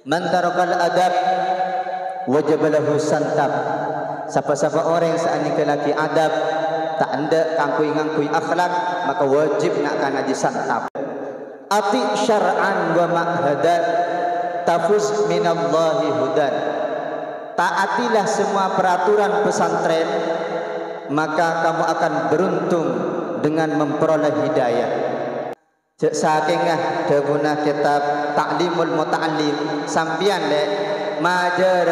Man tarakal adab wajib lahu santab. Siapa-siapa orang yang seandainya laki adab tak anda ngangkui akhlak, maka wajib nak kana disantap. Ati syar'an wa ma'hadan tafuz minallahi hudan. Taatilah semua peraturan pesantren, maka kamu akan beruntung dengan memperoleh hidayah. Sakingah daguna kitab Ta'limul Muta'allim sampian le majar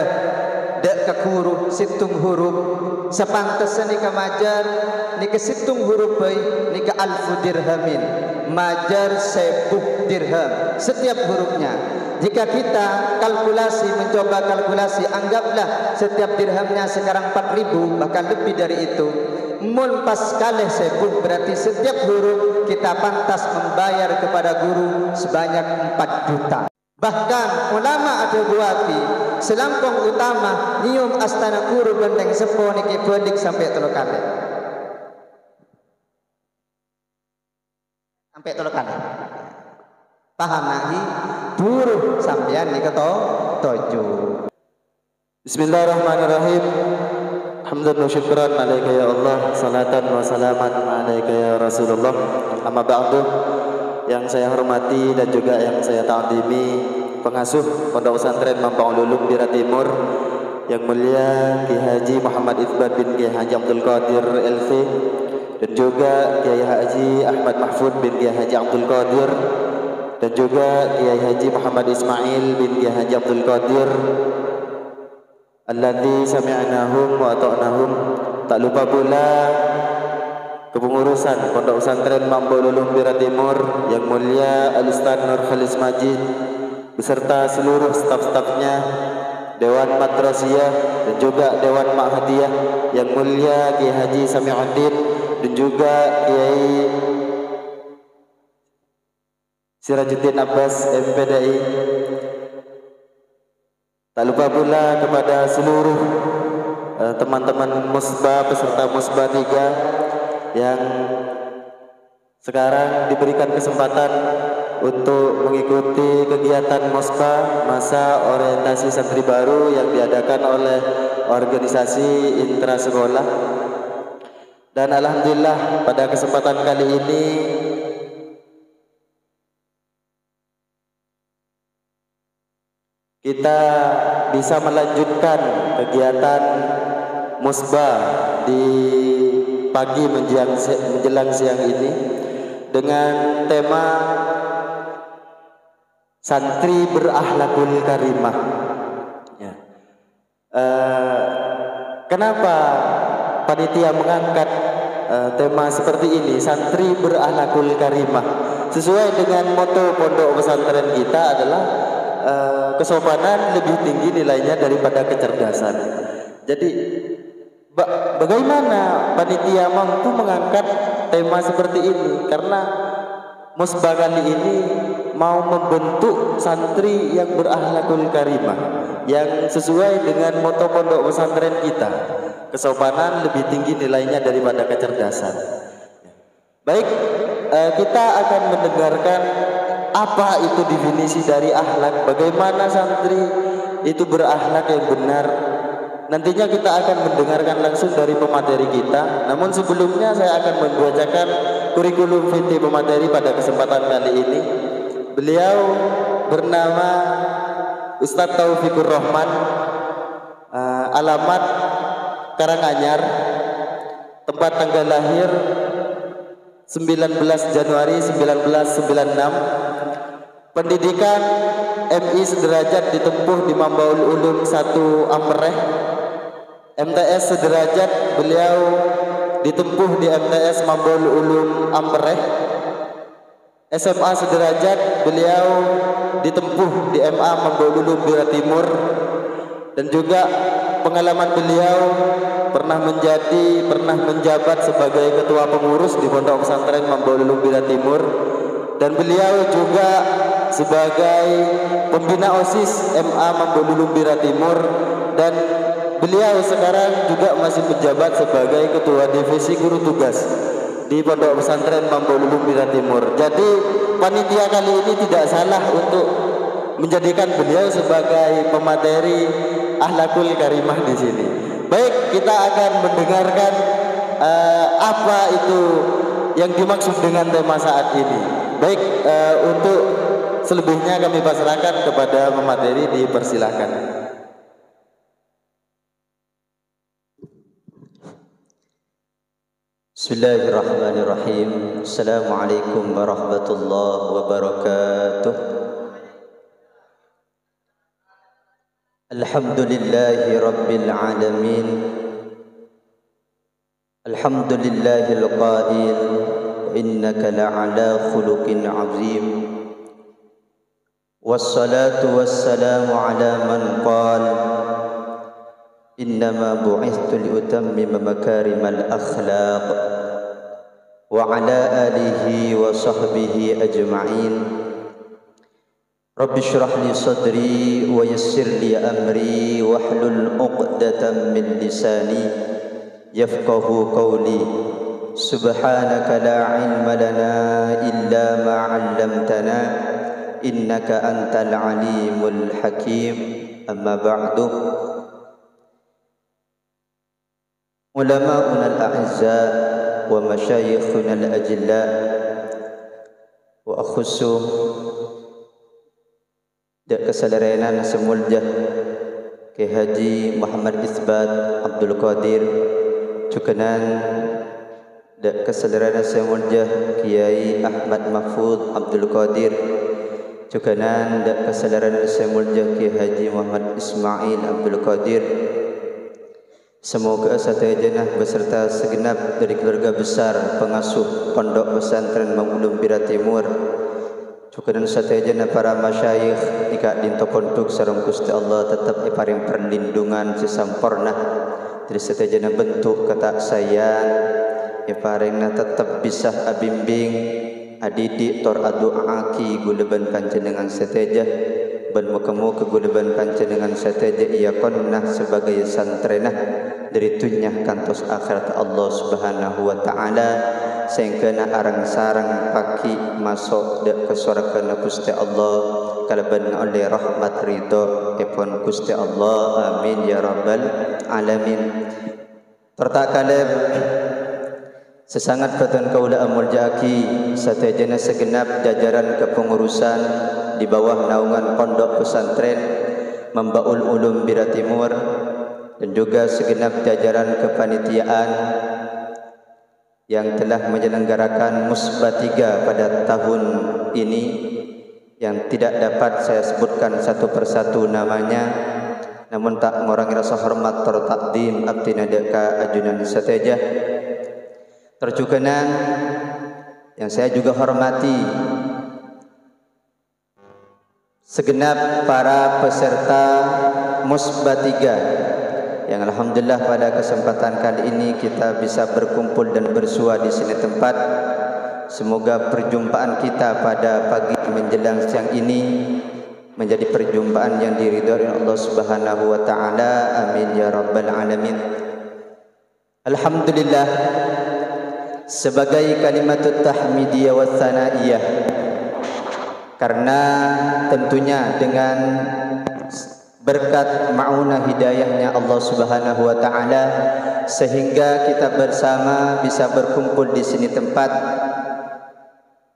dek kekuru situng huruf sepantasnya nika majar nika situng huruf bayi nika alfu dirhamin majar 1000 dirham setiap hurufnya. Jika kita kalkulasi, mencoba kalkulasi, anggaplah setiap dirhamnya sekarang 4.000 bahkan lebih dari itu, mul pas kalih 1000 berarti setiap huruf kita pantas membayar kepada guru sebanyak 4 juta. Bahkan ulama ada buati selampung utama nyium astana guru benteng sepo niki bedik sampai 3 kali. Sampai 3 kali. Paham nahi buruh sampean nika tojo. Bismillahirrahmanirrahim. Hamdan wa syukran alaika ya Allah, salatan wa salaman alaika ya Rasulullah. Amma ba'du. Yang saya hormati dan juga yang saya ta'zimi pengasuh Pondok Pesantren Mampang Ulum Bira Timur yang mulia Kiai Haji Muhammad Itsbat bin Kiai Haji Abdul Qadir LV, dan juga Kiai Haji Ahmad Mahfud bin Kiai Haji Abdul Qadir, dan juga Kiai Haji Muhammad Ismail bin Kiai Haji Abdul Qadir alladzi sami'nahum wa ata'nahum. Tak lupa pula kepengurusan Pondok Pesantren Mampang Ulum Bira Timur yang mulia Al-Ustaz Nur Khalis Majid beserta seluruh staf-stafnya, Dewan Madrasiyah dan juga Dewan Ma'hadiyah yang mulia Kiai Haji Sami'uddin dan juga Kiai Sirajuddin Abbas MPDI. Tak lupa pula kepada seluruh teman-teman musbah peserta musbah 3 yang sekarang diberikan kesempatan untuk mengikuti kegiatan musbah masa orientasi santri baru yang diadakan oleh organisasi intra sekolah. Dan alhamdulillah pada kesempatan kali ini kita bisa melanjutkan kegiatan musbah di pagi menjelang siang ini dengan tema santri berakhlakul karimah. Ya. Kenapa panitia mengangkat tema seperti ini, santri berakhlakul karimah? Sesuai dengan moto pondok pesantren kita adalah kesopanan lebih tinggi nilainya daripada kecerdasan. Jadi bagaimana panitia mampu mengangkat tema seperti ini? Karena musbah kali ini mau membentuk santri yang berakhlakul karimah, yang sesuai dengan moto pondok pesantren kita, kesopanan lebih tinggi nilainya daripada kecerdasan. Baik, kita akan mendengarkan apa itu definisi dari akhlak, bagaimana santri itu berakhlak yang benar. Nantinya kita akan mendengarkan langsung dari pemateri kita. Namun sebelumnya saya akan membacakan kurikulum vitae pemateri pada kesempatan kali ini. Beliau bernama Ustadz Taufikur Rahman, alamat Karanganyar, tempat tanggal lahir 19 Januari 1996. Pendidikan MI sederajat ditempuh di Mambaul Ulum 1 Amreh. MTS sederajat beliau ditempuh di MTS Mambaul Ulum Amreh. SMA sederajat beliau ditempuh di MA Mambaul Ulum Bira Timur. Dan juga pengalaman beliau pernah menjabat sebagai ketua pengurus di Pondok Pesantren Mambaul Ulum Bira Timur. Dan beliau juga sebagai pembina OSIS MA Mambaul Ulum Bira Timur, dan beliau sekarang juga masih menjabat sebagai ketua divisi guru tugas di Pondok Pesantren Mambaul Ulum Bira Timur. Jadi panitia kali ini tidak salah untuk menjadikan beliau sebagai pemateri akhlakul karimah di sini. Baik, kita akan mendengarkan apa itu yang dimaksud dengan tema saat ini. Baik, untuk selebihnya kami pasrahkan kepada pemateri, dipersilakan. Bismillahirrahmanirrahim. Assalamualaikum warahmatullahi wabarakatuh. Alhamdulillahi rabbil alamin. Alhamdulillahil qail wa innaka la'ala khuluqin azim. Wassalatu wassalamu ala man qala innama bu'ithtu liutammima makarimal akhlaq wa ala alihi wa sahbihi ajma'in. Rabbi shrah li sadri wa yassir li amri wahlul 'uqdatam min lisani yafqahu qawli. Subhanaka la 'ilma lana illa ma 'allamtana innaka antal alimul hakim. Amma ba'du. Ulama'una al-a'izza wa masyayikhuna al-ajilla wa akhussu dak kesalarenan semuljah Ki Haji Muhammad Isbat Abdul Qadir, cukenan dak kesalarenan semuljah Kiai Ahmad Mahfud Abdul Qadir, cukenan dak kesalarenan semuljah Ki Haji Muhammad Ismail Abdul Qadir. Semoga satayana beserta segenap dari keluarga besar pengasuh Pondok Pesantren Mangulum Bira Timur, cukuran satayana para masyayikh ika dintokonduk sareng Gusti Allah tetap paring perlindungan sesampurna dari satayana bentuk ketaksayan paringna tetap bisa abimbing adidik tor adu'aki guleban panjenengan satayana ban muka-muka guleban panjenengan satayana ia konnah sebagai santrenah dari dunia kantos akhirat Allah Subhanahu wa taala sehingga arang sarang pagi masuk ke surga Gusti Allah kalaban oleh rahmat ridho ipun Gusti Allah. Amin ya rabbal alamin. Tertakalib sesangat batun kaula amul jaki satayana segenap jajaran kepengurusan di bawah naungan Pondok Pesantren Mambaul Ulum Bira Timur dan juga segenap jajaran kepanitiaan yang telah menyelenggarakan Musbah 3 pada tahun ini yang tidak dapat saya sebutkan satu persatu namanya, namun tak mengurangi rasa hormat tertakdim abdina deka ajunan satejah. Tercukenan yang saya juga hormati segenap para peserta Musbah 3 yang alhamdulillah pada kesempatan kali ini kita bisa berkumpul dan bersua di sini tempat. Semoga perjumpaan kita pada pagi menjelang siang ini menjadi perjumpaan yang diridhoi Allah Subhanahu wa taala. Amin ya rabbal alamin. Alhamdulillah sebagai kalimatut tahmidiyah wa tsana'iyah, karena tentunya dengan berkat ma'unah hidayahnya Allah Subhanahu wa taala sehingga kita bersama bisa berkumpul di sini tempat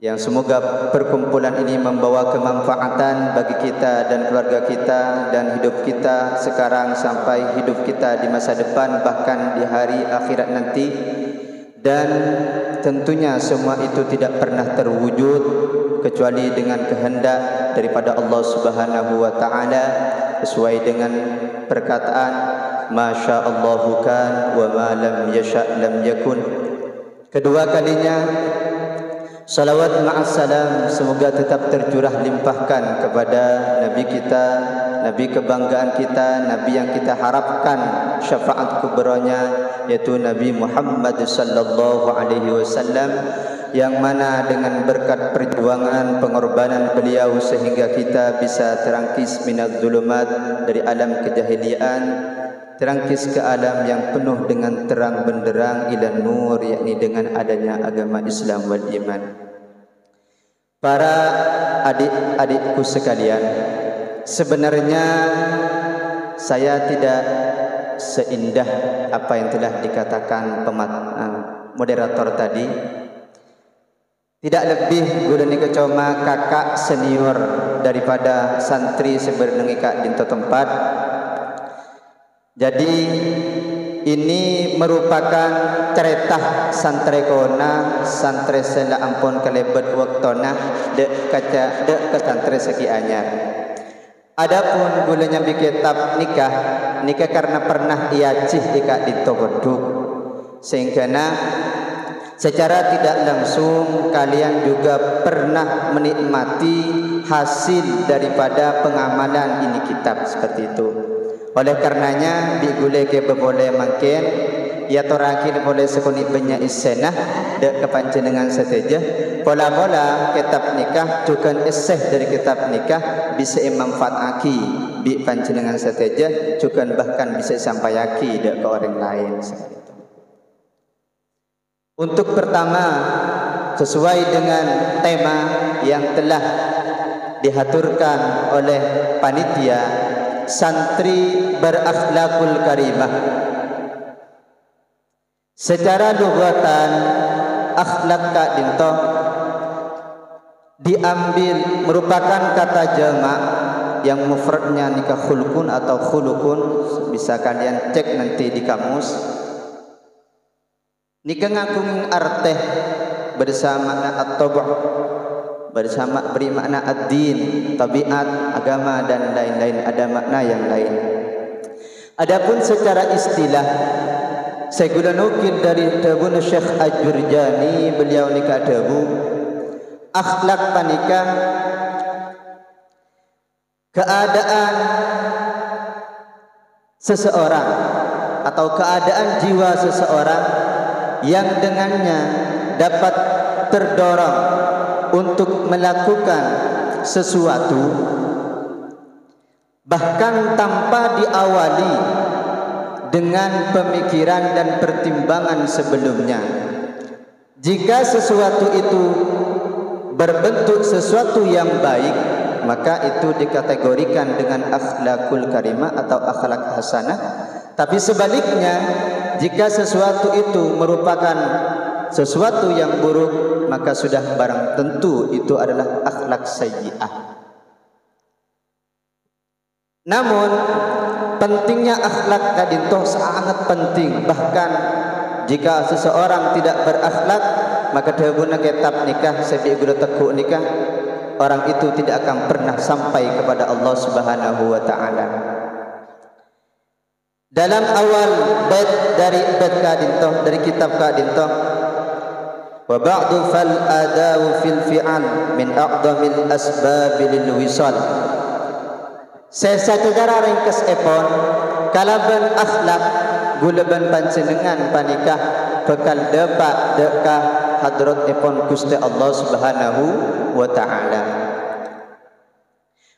yang semoga perkumpulan ini membawa kemanfaatan bagi kita dan keluarga kita dan hidup kita sekarang sampai hidup kita di masa depan bahkan di hari akhirat nanti. Dan tentunya semua itu tidak pernah terwujud kecuali dengan kehendak daripada Allah Subhanahu wa taala sesuai dengan perkataan masya Allahu kan wa ma lam yasha lam yakun. Kedua kalinya salawat ma'assalam semoga tetap tercurah limpahkan kepada Nabi kita, Nabi kebanggaan kita, Nabi yang kita harapkan syafaat kubranya, yaitu Nabi Muhammad sallallahu alaihi wasallam, yang mana dengan berkat perjuangan pengorbanan beliau sehingga kita bisa terangkis minaz zulumat, dari alam kejahilian terangkis ke alam yang penuh dengan terang benderang ila nur, yakni dengan adanya agama Islam wal iman. Para adik-adikku sekalian, Sebenarnya saya tidak seindah apa yang telah dikatakan moderator tadi. Tidak lebih gula nika cuma kakak senior daripada santri sebenarnya kak dinto tempat. Jadi ini merupakan cerita santrekona santri sela ampun kelebet waktona dek kaca dek ke santri segi anyar. Adapun gulanya bi kitab nikah karena pernah iacih ika dinto beduk sehingga secara tidak langsung kalian juga pernah menikmati hasil daripada pengamalan ini kitab seperti itu. Oleh karenanya digule ke boleh makin ya torakin boleh sekuni banyak isenah dek kepanjenengan sateja. Pola-pola kitab nikah juga eseh dari kitab nikah bisa manfaataki bi panjenengan sateja juga bahkan bisa sampaiaki dek ke orang lain. Untuk pertama, sesuai dengan tema yang telah dihaturkan oleh panitia, santri berakhlakul karimah. Secara lughatan, akhlak kak dinto diambil merupakan kata jamak yang mufradnya nikah khulukun atau khulukun, bisa kalian cek nanti di kamus. Nikah ngagung arteh bersama makna at-tabu' bersama beri makna ad-din, tabiat, agama dan lain-lain, ada makna yang lain. Adapun secara istilah saya guna nukil dari tabun Syekh Al-Jurjani, beliau nikah dabu akhlak panikah keadaan seseorang atau keadaan jiwa seseorang yang dengannya dapat terdorong untuk melakukan sesuatu bahkan tanpa diawali dengan pemikiran dan pertimbangan sebelumnya. Jika sesuatu itu berbentuk sesuatu yang baik, maka itu dikategorikan dengan akhlakul karimah atau akhlak hasanah. Tapi sebaliknya, jika sesuatu itu merupakan sesuatu yang buruk, maka sudah barang tentu itu adalah akhlak sayyi'ah. Namun pentingnya akhlak kadintoh sangat penting. Bahkan jika seseorang tidak berakhlak, maka dahulu kitab nikah sebi guna tekuk nikah, orang itu tidak akan pernah sampai kepada Allah Subhanahu wa taala. Dalam awal bait dari bait kadintoh dari kitab kadintoh, wa ba'du fal adawu fil fi'al min aqdamil asbab lil wisal. Saya secara ringkas epon kalaban akhlak gulaban panjenengan panikah bekal depak dekah hadrat epon Gusti Allah Subhanahu wa taala.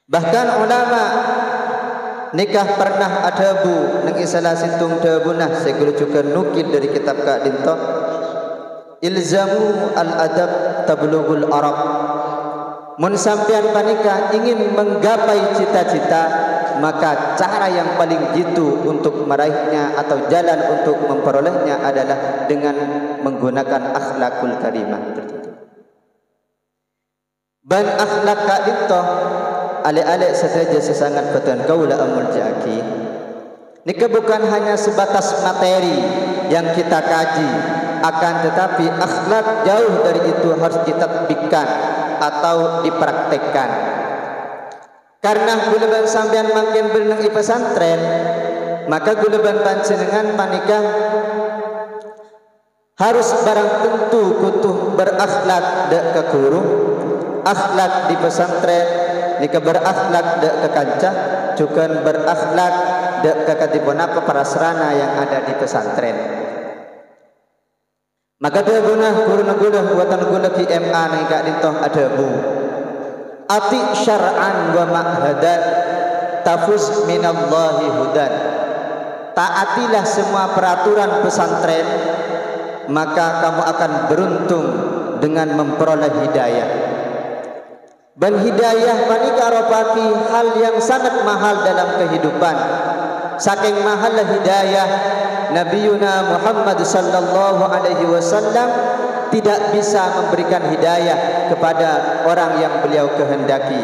Bahkan ulama nikah pernah adabu nang isalah sintung dabunah segala juga nukil dari kitab Kak Dinto, ilzamu al adab tablughul arab. Mun sampean panika ingin menggapai cita-cita, maka cara yang paling jitu untuk meraihnya atau jalan untuk memperolehnya adalah dengan menggunakan akhlakul karimah. Ban akhlak Kak Dinto alik-alik saja sesangat betul kaula amul jaki. Nika bukan hanya sebatas materi yang kita kaji, akan tetapi akhlak jauh dari itu harus ditatbikkan atau dipraktekkan. Karena gulaban sampean makin berenang di pesantren, maka gulaban panjenengan panikah harus barang tentu kutuh berakhlak dek ke guru, akhlak di pesantren nika berakhlak dek ke kancah, juga berakhlak dek ke katipun apa para serana yang ada di pesantren. Maka dia guna guna buatan guna ki MA nih Kak Dintoh ada bu ati syar'an wa ma'hadat tafuz minallahi hudan. Taatilah semua peraturan pesantren, maka kamu akan beruntung dengan memperoleh hidayah. ban hidayah panika aropaki hal yang sangat mahal dalam kehidupan. Saking mahal hidayah, Nabiuna Muhammad sallallahu alaihi wasallam tidak bisa memberikan hidayah kepada orang yang beliau kehendaki.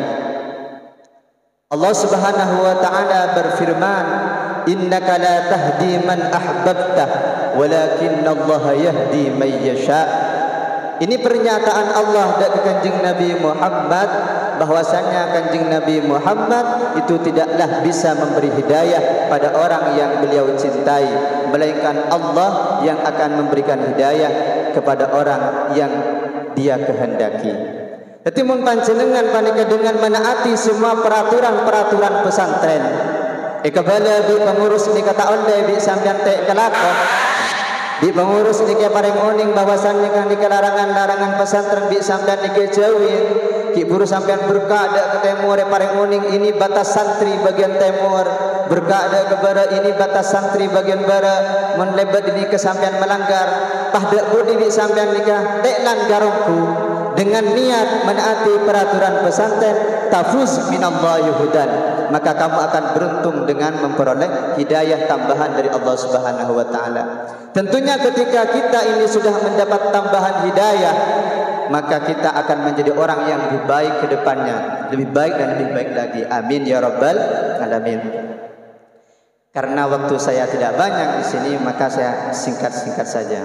Allah Subhanahu wa taala berfirman, "Innaka la tahdi man ahbabta, walakinallaha yahdi man yasha." Ini pernyataan Allah dari Kanjeng Nabi Muhammad, bahwasanya Kanjeng Nabi Muhammad itu tidaklah bisa memberi hidayah pada orang yang beliau cintai, melainkan Allah yang akan memberikan hidayah kepada orang yang Dia kehendaki. Jadi mun panjenengan panika dengan menaati semua peraturan-peraturan pesantren, kebala bi pengurus ni kata oleh bi sampean tek kelakon, di pengurus ni ke paring oning bahwasannya kan di larangan-larangan pesantren bi sampean ni jauhin, ki buru sampean berkah ada ke timur paring oning ini batas santri bagian timur, berkah ada ke barat ini batas santri bagian barat, mun lebat ini ke sampean melanggar, pahdak budi bi sampean nikah teklan garongku dengan niat menaati peraturan pesantren, tafuz minallahi hudan, maka kamu akan beruntung dengan memperoleh hidayah tambahan dari Allah Subhanahu wa taala. Tentunya ketika kita ini sudah mendapat tambahan hidayah, maka kita akan menjadi orang yang lebih baik ke depannya, lebih baik dan lebih baik lagi. Amin ya rabbal alamin. Karena waktu saya tidak banyak di sini, maka saya singkat-singkat saja.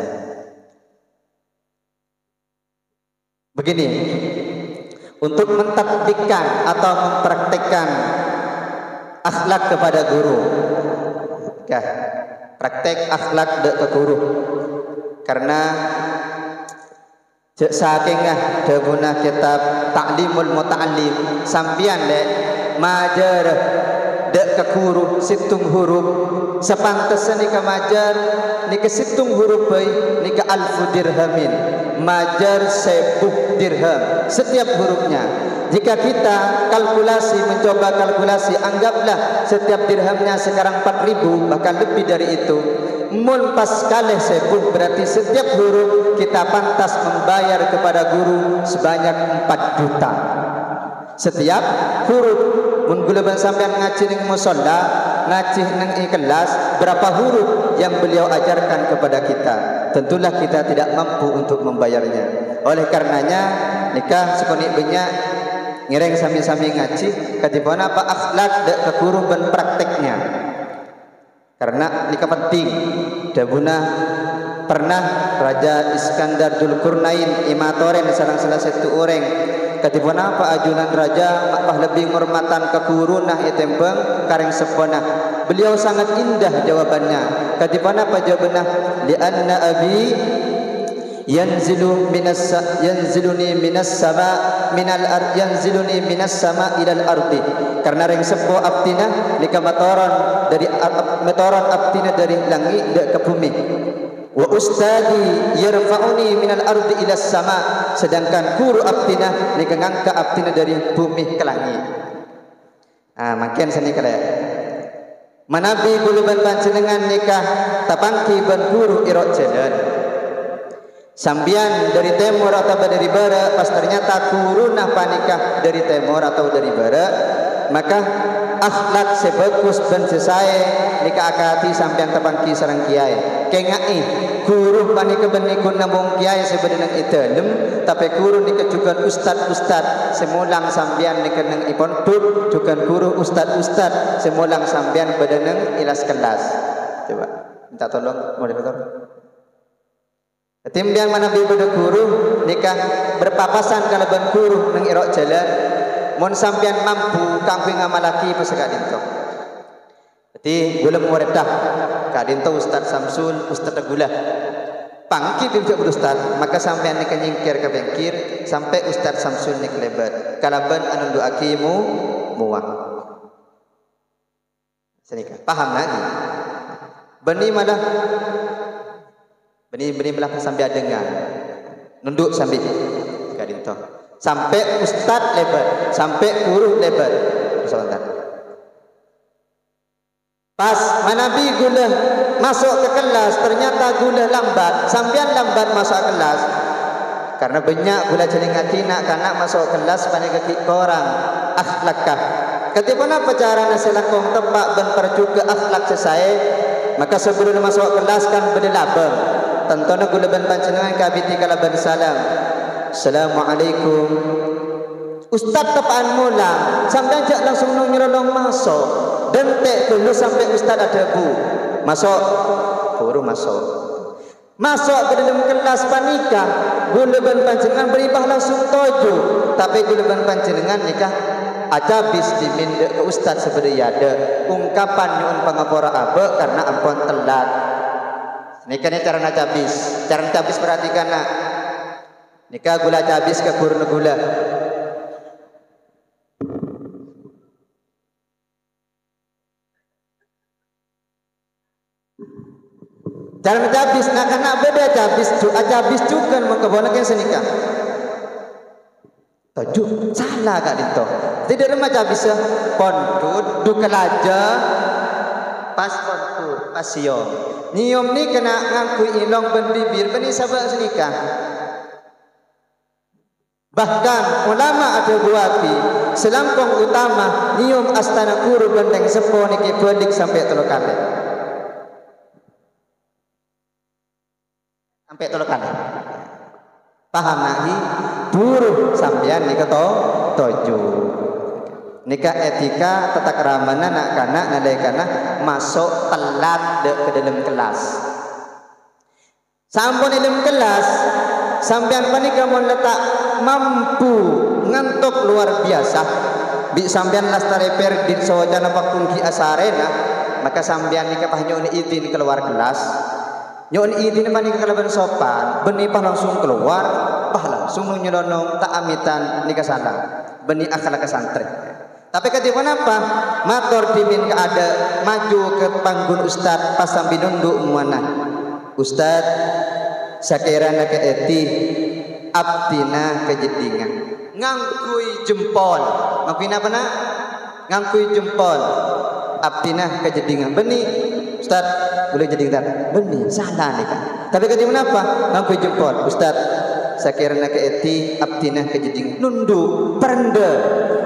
Begini, untuk mentatbikkan atau mempraktikkan akhlak kepada guru, ya, praktek akhlak ke guru. Karena sakingah debuna kitab Ta'limul Muta'allim sampian dek majar dek ke guru situng huruf sepantasnya ni ke majar ni ke situng huruf bayi ni ke alfu dirhamin, majar 1000 dirham setiap hurufnya. Jika kita kalkulasi, mencoba kalkulasi, anggaplah setiap dirhamnya sekarang 4.000, bahkan lebih dari itu. Mun pas kali 1000 berarti setiap huruf kita pantas membayar kepada guru sebanyak 4 juta. Setiap huruf. Mun gula sampean ngaji ning musalla, ngaji ning kelas, berapa huruf yang beliau ajarkan kepada kita? Tentulah kita tidak mampu untuk membayarnya. Oleh karenanya nikah sekonik banyak ngereng sami-sami ngaji katibana apa akhlak dak ke guru ben prakteknya. Karena nikah penting. Dabuna pernah Raja Iskandar Dzulqarnain imatoren sareng salah satu orang katibana apa ajunan raja apa lebih menghormatan ke guru nah itembeng kareng sepona. Beliau sangat indah jawabannya. Katibana apa jawabannya? Li anna abi yanziluni minas sama minal ard yanziluni minas sama ilal ardi. Karena reng sepo aptina lika metoron aptina dari langit ke bumi. Wa ustadi yarfa'uni minal ardi ilas sama, sedangkan guru aptina lika ngangka aptina dari bumi ke langit. Makin seni kala manabi guluban panjenengan nikah tapangki ban guru irok jalan sambian dari timur atau dari barat, pas ternyata guru nah panikah dari timur atau dari barat, maka akhlak sebagus dan sesae nikah akati sambian tapangki sareng kiai kengai guru panika benikun nambung kiai sebenarnya italem, tapi guru nikah juga ustad semulang sambian nikah nang ipon tut juga guru ustad semulang sambian badaneng ilas kelas. Coba minta tolong moderator. Timbian mana pada guru nikah berpapasan kalau ban guru nang irok jalan mon sampean mampu kampung ngamalaki pesaka dinto. Jadi gula muredah ka dinto Ustaz Samsul Ustaz Gula pangki bijak berustad, maka sampean nikah nyingkir ke bengkir sampai Ustaz Samsul nik lebat kalaban anu doakimu muah. Senika paham lagi. Bani malah Beni belah sampai dengar nunduk sambil kadinto sampai ustad lebat sampai guru lebat sebentar. Pas manabi gula masuk ke kelas ternyata gula lambat sampean lambat masuk kelas karena banyak gula celingati nak kanak masuk kelas pandai kaki korang akhlakkah ketika apa cara nasilakong tepak dan perju ke akhlak sesai maka sebelum masuk kelas kan berdelabang tentunya gula ban pancenengan kabiti kalaban salam assalamualaikum ustaz tepaan mula sampai jak langsung nyelonong masuk dan tek dulu sampai ustaz ada bu masuk guru masuk ke dalam kelas panika gulaban panjenengan beribah langsung toju tapi gulaban panjenengan nikah ajabis diminda ke ustaz sebenarnya ada ungkapan nyun pangapora abe karena ampun telat nikah ni cara cabis perhatikan nak nikah gula cabis ke kurun gula Jangan cabis, nak beda cabis juga mengkebonak yang senikah. Tujuh salah kak dito. Tidak ada cabis ya. Pondut, dukelaja, pas pondut, pas siom. Niom ni kena ngakui ilong bendibir, beni sabak senikah. Bahkan ulama ada buati selampong utama niom astana guru benteng sepo niki bedik sampai telu kali. Sampai telu kali. Paham nahi buruh sampean nika toju. Nika etika tata keramana nak kanak nalekana masuk telat ke dalam kelas. Sampun dalam kelas sampean panika mon letak mampu ngantuk luar biasa. Bi sampean lastare perdit sawajana pakungki asarena maka sampean nika pahnyo izin keluar kelas. Nyon izin panika kalaban sopan, beni pah langsung keluar, pah langsung nyelonong tak amitan nika salah. Beni akhlak santri. Tapi ketika apa? Mator dimin ke ada maju ke panggung ustad pas sambil nunduk muana. Ustad sakirana ke eti abdina kejedingan. Ngangkui jempol. Ngangkui apa nak? Ngangkui jempol. Abdina kejedingan. Beni ustad boleh jadi ustad. Beni salah nih kan. Tapi ketika apa? Ngangkui jempol. Ustad sakirana ke eti abdina kejedingan. Nunduk perende.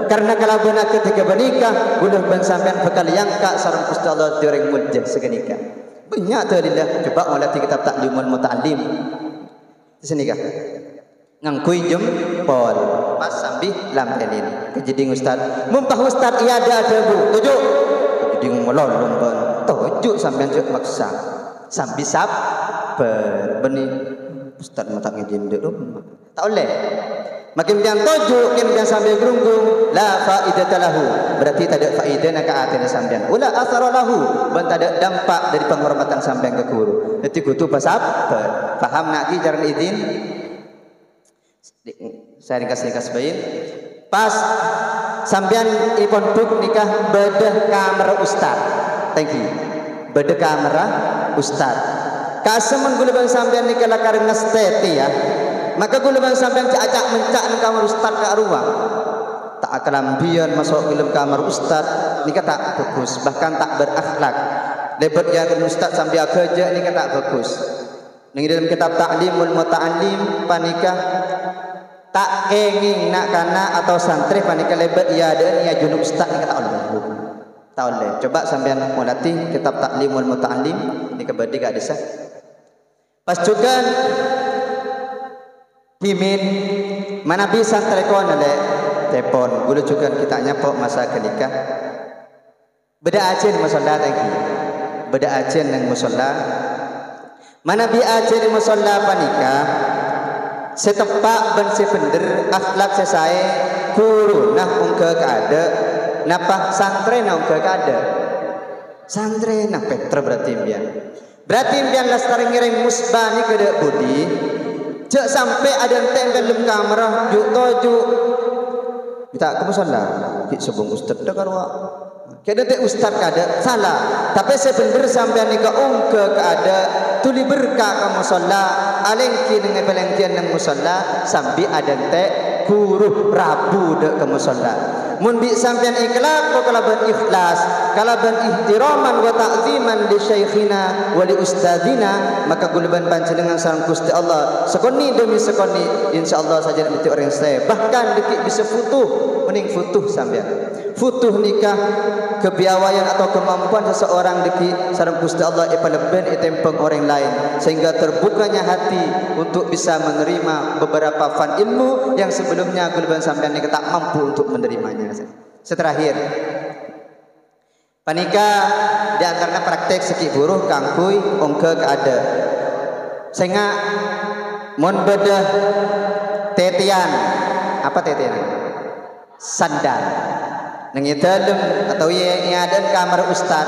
Karena kalau benar ketika bernikah, bunuh ban sampean bekal yang kak sarung Gusti Allah dioreng mujah sekenika. Banyak tadilah coba melatih kitab Ta'limul Muta'allim. Di sini kah? Ngangkui jempol pas sambil lam elin. Kejeding ustad, mumpah ustad iya ada bu. Tujuk. Kejeding melolong ban. Tujuk sampean cek maksa. Sambil benih ustad mata ngejin dek tak oleh. Makin pian toju, makin pian sambil gerunggung, la faidata lahu. Berarti tak ada faidah nak atin sampean. Ula athara lahu, ban tak ada dampak dari penghormatan sampean ke guru. Jadi kutu pasap, faham nak ki cara izin. Saya ringkas bayin. Pas sampean ipon duk nikah bedah kamera ustad. Thank you. Bedah kamera ustad. Kasemen gula bang sampean nikah lakar ngesteti ya. Maka gula bang sampean cak mencak nang kamar ustad ke ruang. Tak kelambian masuk dalam kamar ustad nikah tak bagus, bahkan tak berakhlak. Lebat ya ke ustad sambil kerja nikah tak bagus. Ning dalam kitab Ta'limul Muta'allim panika tak kenging nak kana atau santri panika lebat ya ada ni junub ustad nikah tak oleh. Tak oleh. Coba sampean melatih kitab Ta'limul Muta'allim nikah badi gak desa. Pas juga Mimin mana bisa telepon oleh telepon gula juga kita nyapok masa kenikah beda ajen musola lagi beda ajen nang musola mana bi ajen musola panika setepak ben sebender akhlak sesae guru nah ungke keada napa santri nah ungke keada santri nah petra berarti impian lastari ngiring musbah ni kede budi. Cek sampai ada enten dalam kamera juk toju. Kita ke musola. Ki sebung ustaz dak karwa. Kada te ustaz kada salah. Tapi sebenar sampai ni ka ungke kada tuli berkah ke musola. Alengki dengan pelengkian nang musola sampai ada ente guru rabu dak ke musola. Mun bi sampean ikhlas ko kala ikhlas kalaban ihtiraman wa ta'ziman li syekhina wa li ustadina, maka gulaban panjenengan sareng Gusti Allah sekoni demi sekoni insyaallah saja nanti orang saya bahkan dikit bisa futuh mending futuh sampean futuh nikah kepiawaian atau kemampuan seseorang dikit sareng Gusti Allah ipaleben itempeng orang lain sehingga terbukanya hati untuk bisa menerima beberapa fan ilmu yang sebelumnya gulaban sampean nikah tak mampu untuk menerimanya. Seterakhir panika di antaranya praktek seki buruh kangkui ongke keada sehingga mon beda tetian apa tetian sandal nang dalam atau yang ada kamar ustad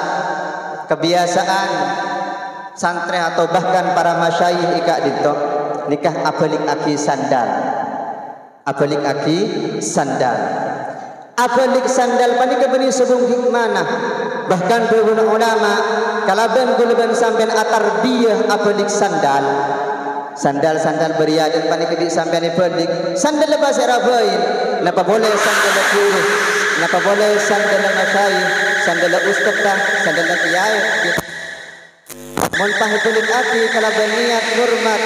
kebiasaan santri atau bahkan para masyayikh ika dito nikah abalik aki sandal abalik sandal panika bani sebung hikmana bahkan beberapa ulama kalaban gulaban sampean atarbiyah abalik sandal beria dan panika di sampean balik sandal bahasa Arabain napa boleh sandal guru napa boleh sandal masyayikh sandal ustaz sandal kiai mun pahitulik ati kalaban niat hormat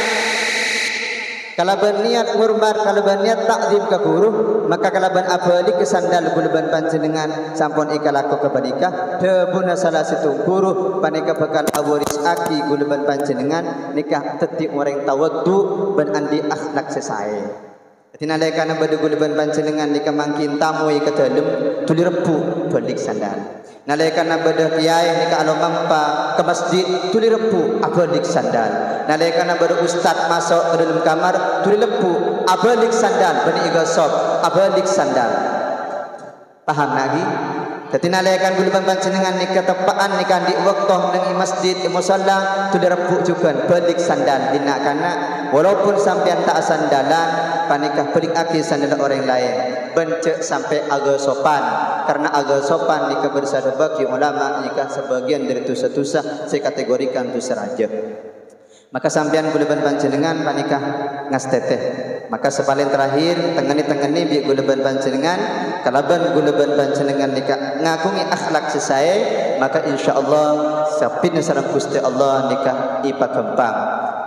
kalaban niat takzim ke guru maka kalaban abalik ke sandal gulaban panjenengan sampun ikalaku kepanika debuna salah satu guru panika bakal awaris aki gulaban panjenengan nikah teti orang tawaddu ban andi akhlak sesae tinalekana bade gulaban panjenengan nikah mangkin tamu ke dalem tuli repu balik sandal nalekana bade kiai nikah alo mampa ke masjid tuli repu abalik sandal nalekana bade ustad masuk ke dalam kamar tuli lepu abalik sandal bani igasop abalik sandal paham lagi ketina nalekana gulaban panjenengan nikah tepaan nikah di waktu nang masjid di musalla tuli repu juga balik sandal dinakana walaupun sampean tak sandalan panikah pelik aki sandal orang lain bencek sampai agak sopan karena agak sopan nikah bersada bagi ulama nikah sebagian dari tusa-tusa saya kategorikan tusa raja maka sampean gulaban panjenengan panikah ngasteteh maka sepaling terakhir tengeni bi gulaban panjenengan kalaban gulaban panjenengan nikah ngakungi akhlak sesae maka insyaallah sapin sareng Gusti Allah nikah ipa kempang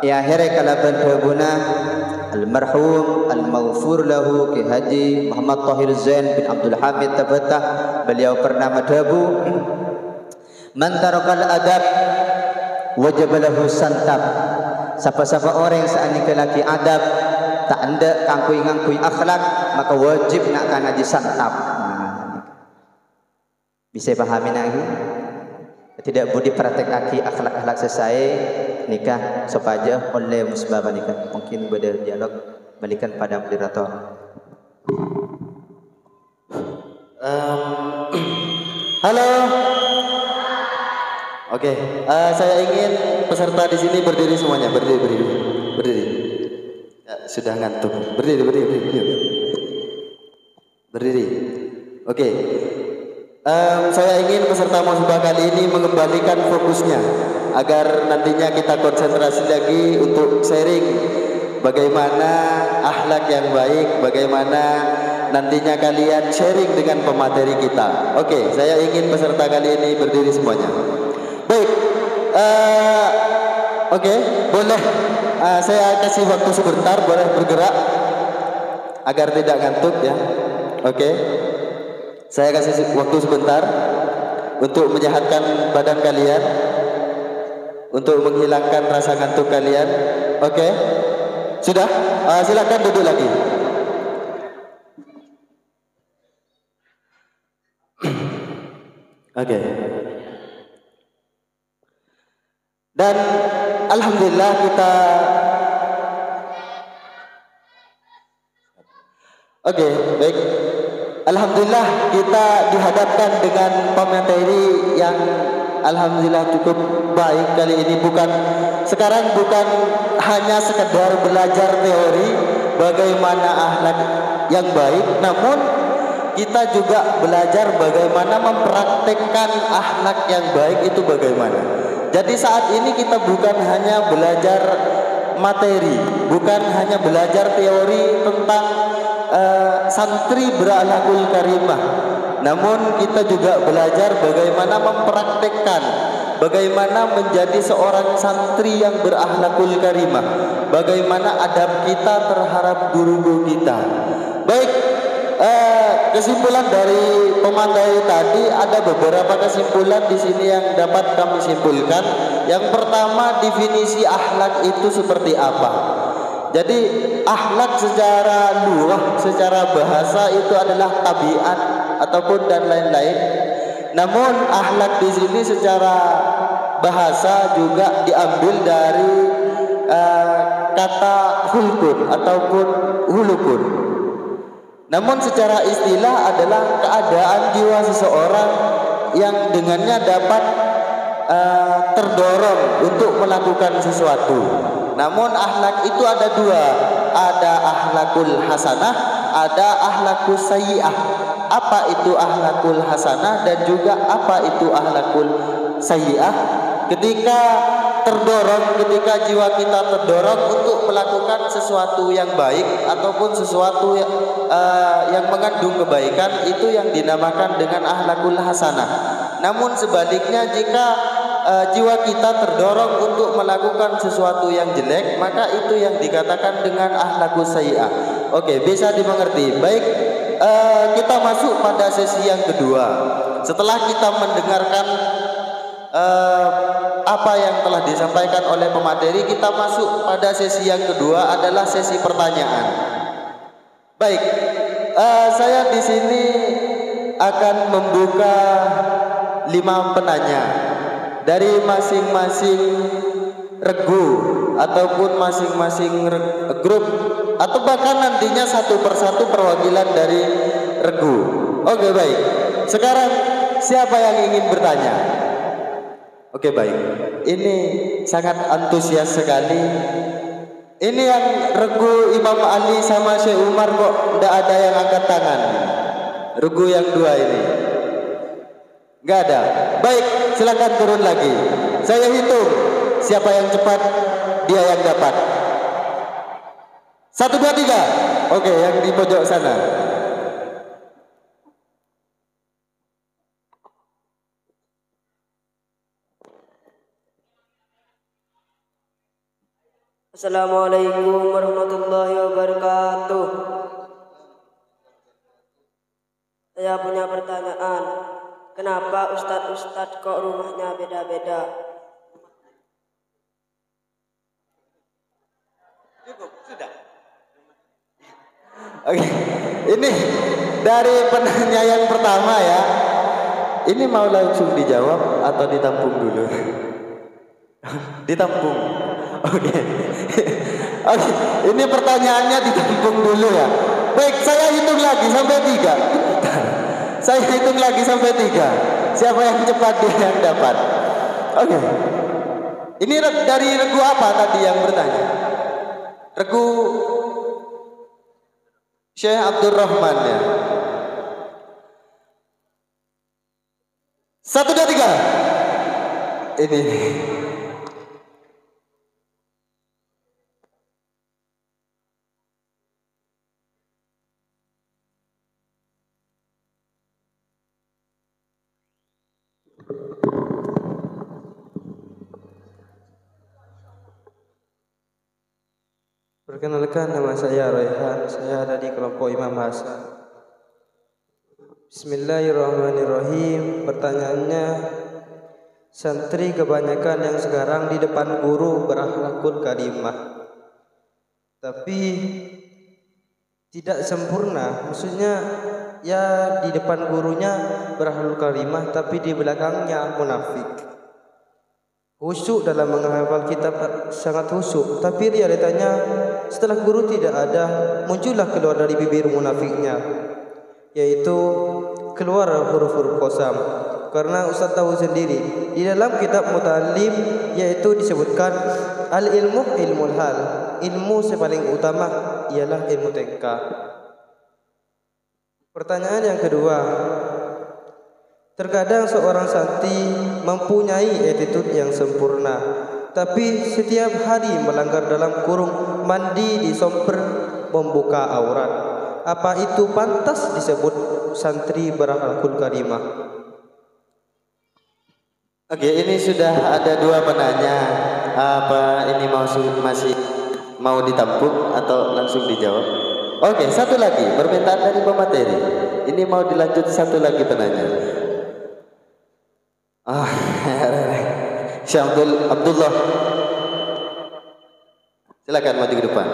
ya akhire kalaban babuna almarhum almaghfur lahu Ki Haji Muhammad Tahir Zain bin Abdul Hamid Tabatah beliau pernah madabu man tarakal adab wajib lahu santab siapa-siapa orang yang seandainya lagi adab tak anda kangkui akhlak maka wajib nak kana disantap bisa pahami lagi tidak budi praktek aki akhlak-akhlak sesae nikah sopaja oleh musbah nikah mungkin pada dialog balikan pada moderator. Halo. Oke, saya ingin peserta di sini berdiri semuanya, berdiri. Ya, sudah ngantuk. Berdiri. Oke. Saya ingin peserta musbah kali ini mengembalikan fokusnya agar nantinya kita konsentrasi lagi untuk sharing bagaimana akhlak yang baik, bagaimana nantinya kalian sharing dengan pemateri kita. Oke, saya ingin peserta kali ini berdiri semuanya. Baik, oke, boleh saya kasih waktu sebentar, boleh bergerak agar tidak ngantuk ya. Oke. Saya kasih waktu sebentar untuk menyehatkan badan kalian, untuk menghilangkan rasa ngantuk kalian. Oke, sudah. Silakan duduk lagi. Oke. Dan alhamdulillah kita. Oke, baik. Alhamdulillah kita dihadapkan dengan pemateri yang alhamdulillah cukup baik kali ini. Sekarang bukan hanya sekedar belajar teori bagaimana akhlak yang baik, namun kita juga belajar bagaimana mempraktekkan akhlak yang baik itu bagaimana. Jadi saat ini kita bukan hanya belajar materi, bukan hanya belajar teori tentang santri berakhlakul karimah, namun kita juga belajar bagaimana mempraktekkan, bagaimana menjadi seorang santri yang berakhlakul karimah, bagaimana adab kita terhadap guru-guru kita. Baik, kesimpulan dari pemateri tadi, ada beberapa kesimpulan di sini yang dapat kami simpulkan. Yang pertama, definisi akhlak itu seperti apa? Jadi akhlak secara lughah, secara bahasa itu adalah tabiat ataupun dan lain-lain. Namun akhlak di sini secara bahasa juga diambil dari kata hulkun ataupun hulukun. Namun secara istilah adalah keadaan jiwa seseorang yang dengannya dapat terdorong untuk melakukan sesuatu. Namun akhlak itu ada dua, ada akhlakul hasanah, ada akhlakul sayyi'ah. Apa itu akhlakul hasanah dan juga apa itu akhlakul sayyi'ah? Ketika terdorong, ketika jiwa kita terdorong untuk melakukan sesuatu yang baik ataupun sesuatu yang mengandung kebaikan, itu yang dinamakan dengan akhlakul hasanah. Namun sebaliknya, jika jiwa kita terdorong untuk melakukan sesuatu yang jelek, maka itu yang dikatakan dengan akhlakul sayyi'ah. Oke, bisa dimengerti. Baik, kita masuk pada sesi yang kedua. Setelah kita mendengarkan apa yang telah disampaikan oleh pemateri, kita masuk pada sesi yang kedua, adalah sesi pertanyaan. Baik, saya di sini akan membuka 5 penanya dari masing-masing regu ataupun masing-masing grup, atau bahkan nantinya satu persatu perwakilan dari regu. Oke, baik. Sekarang siapa yang ingin bertanya? Oke, baik. Ini sangat antusias sekali. Ini yang regu Imam Ali sama Syekh Umar kok tidak ada yang angkat tangan. Regu yang dua ini nggak ada. Baik, silakan turun lagi. Saya hitung, siapa yang cepat dia yang dapat. 1, 2, 3. Oke, yang di pojok sana. Assalamualaikum warahmatullahi wabarakatuh. Saya punya pertanyaan. Kenapa ustadz-ustadz kok rumahnya beda-beda? Cukup, sudah. Oke, ini dari penanya yang pertama ya. Ini mau langsung dijawab atau ditampung dulu? Ditampung. Oke. Oke, ini pertanyaannya ditampung dulu ya. Baik, saya hitung lagi sampai 3. Saya hitung lagi sampai 3. Siapa yang cepat dia yang dapat. Oke. Ini dari regu apa tadi yang bertanya? Regu Syekh Abdul Rahman ya. 1, 2, 3. Ini. Perkenalkan, nama saya Raihan. Saya ada di kelompok Imam Hasan. Bismillahirrahmanirrahim. Pertanyaannya, santri kebanyakan yang sekarang di depan guru berakhlakul karimah, tapi tidak sempurna. Maksudnya ya di depan gurunya berakhlakul karimah, tapi di belakangnya munafik. Khusyuk dalam menghafal kitab, sangat khusyuk, tapi realitanya setelah guru tidak ada, muncullah keluar dari bibir munafiknya, yaitu keluar huruf-huruf qasam. Karena Ustaz tahu sendiri, di dalam kitab Mutalim yaitu disebutkan al-ilmu ilmul hal, ilmu sepaling utama ialah ilmu TK. Pertanyaan yang kedua, terkadang seorang santri mempunyai attitude yang sempurna, tapi setiap hari melanggar dalam kurung mandi di somper, membuka aurat. Apa itu pantas disebut santri berakhlakul karimah? Oke, ini sudah ada dua penanya. Apa ini masih mau ditampung atau langsung dijawab? Oke, satu lagi permintaan dari pemateri. Ini mau dilanjut satu lagi penanya. Syekh Abdullah, silakan maju ke depan.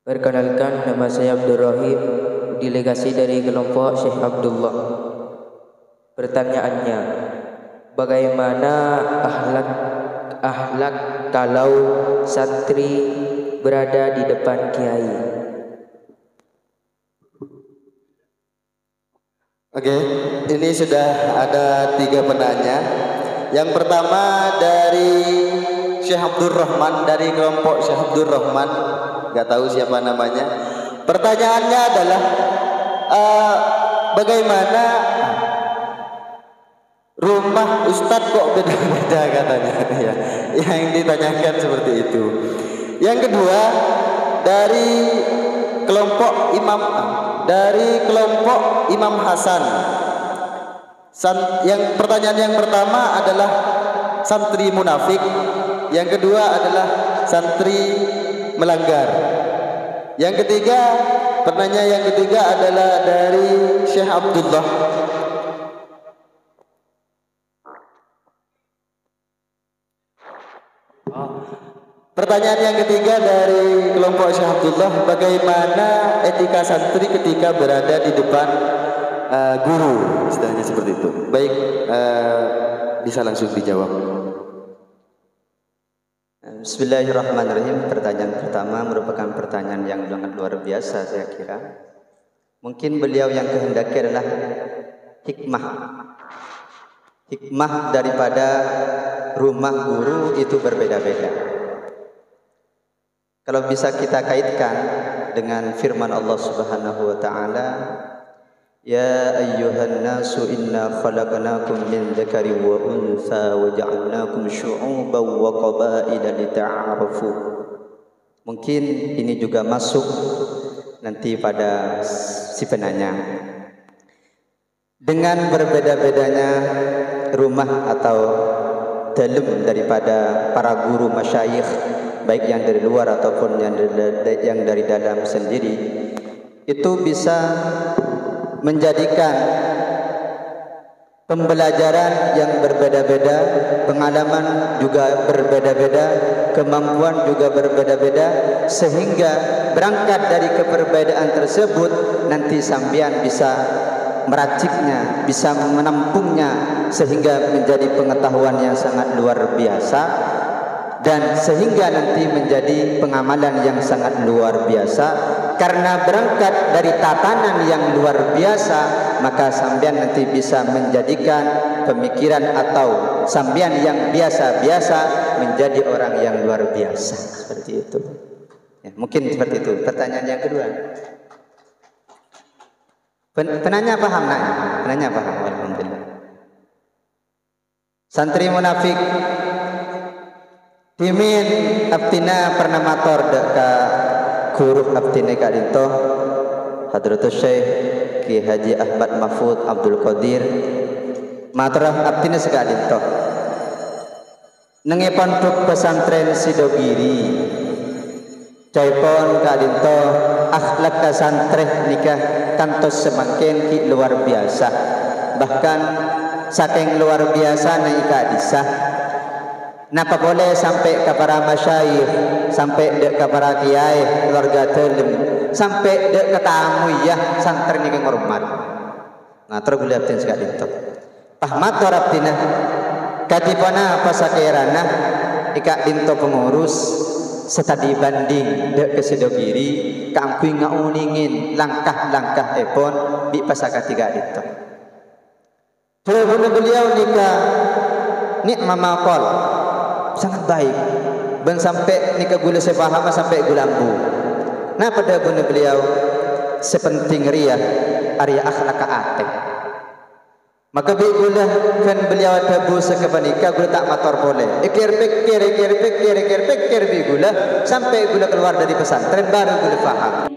Perkenalkan, nama saya Abdul Rahim, delegasi dari kelompok Syekh Abdullah. Pertanyaannya, bagaimana akhlak kalau santri berada di depan kiai? Oke, ini sudah ada 3 penanya. Yang pertama dari Syekh Abdul Rahman, dari kelompok Syekh Abdul Rahman, nggak tahu siapa namanya. Pertanyaannya adalah bagaimana rumah Ustadz kok beda-beda katanya ya. Yang ditanyakan seperti itu. Yang kedua dari kelompok Imam Hasan. Yang pertanyaan yang pertama adalah santri munafik, yang kedua adalah santri melanggar. Yang ketiga, pertanyaan yang ketiga adalah dari Syekh Abdullah. Pertanyaan yang ketiga dari kelompok Syekh Abdullah, bagaimana etika santri ketika berada di depan guru, istilahnya seperti itu. Baik, bisa langsung dijawab. Bismillahirrahmanirrahim. Pertanyaan pertama merupakan pertanyaan yang sangat luar biasa saya kira. Mungkin beliau yang kehendaki adalah hikmah daripada rumah guru itu berbeda-beda. Kalau bisa kita kaitkan dengan firman Allah Subhanahu wa taala, ya ayyuhan nasu inna khalaqnakum min dzakari wa untha wa ja'alnakum syu'uban wa qabaila lita'arafu. Mungkin ini juga masuk nanti pada si penanya. Dengan berbeda-bedanya rumah atau dalam daripada para guru masyayikh, baik yang dari luar ataupun yang dari dalam sendiri, itu bisa menjadikan pembelajaran yang berbeda-beda, pengalaman juga berbeda-beda, kemampuan juga berbeda-beda, sehingga berangkat dari keberbedaan tersebut nanti sambian bisa meraciknya, bisa menampungnya sehingga menjadi pengetahuan yang sangat luar biasa, dan sehingga nanti menjadi pengamalan yang sangat luar biasa. Karena berangkat dari tatanan yang luar biasa, maka sambian nanti bisa menjadikan pemikiran atau sambian yang biasa-biasa menjadi orang yang luar biasa. Seperti itu ya, mungkin seperti itu. Pertanyaan yang kedua, penanya paham nak? Penanya paham, alhamdulillah. Santri munafik Timin abtina pernah mator ka guru abtina ka dito Hadratus Syekh Ki Haji Ahmad Mahfud Abdul Qadir matrah abtina sega dito nangipon tuk pesantren Sidogiri jaipon ka dito akhlak ka santreh nikah kantos semakin ki luar biasa, bahkan saking luar biasa na ika disah. Napa boleh sampai ke para masyayikh, sampai dek ke para kiai, keluarga telem, sampai dek ke tamu ya santri ni hormat. Nah terus beliau tin sekali itu. Ahmad Torabtina, katipana pasakirana, ika dinto pengurus, setadi banding dek ke Sidogiri, kampung ngauningin langkah-langkah epon di pasakatiga itu. Terus beliau nikah nikmah makol. Sangat baik, ben sampai nikah gula sepahama sampai gulambu. Nah pada guna beliau sepenting ria Arya akhlak ate. Maka gula kan beliau ada busa kebanika gula tak motor boleh. Ikir pikir bi gula sampai gula keluar dari pesantren baru gula faham.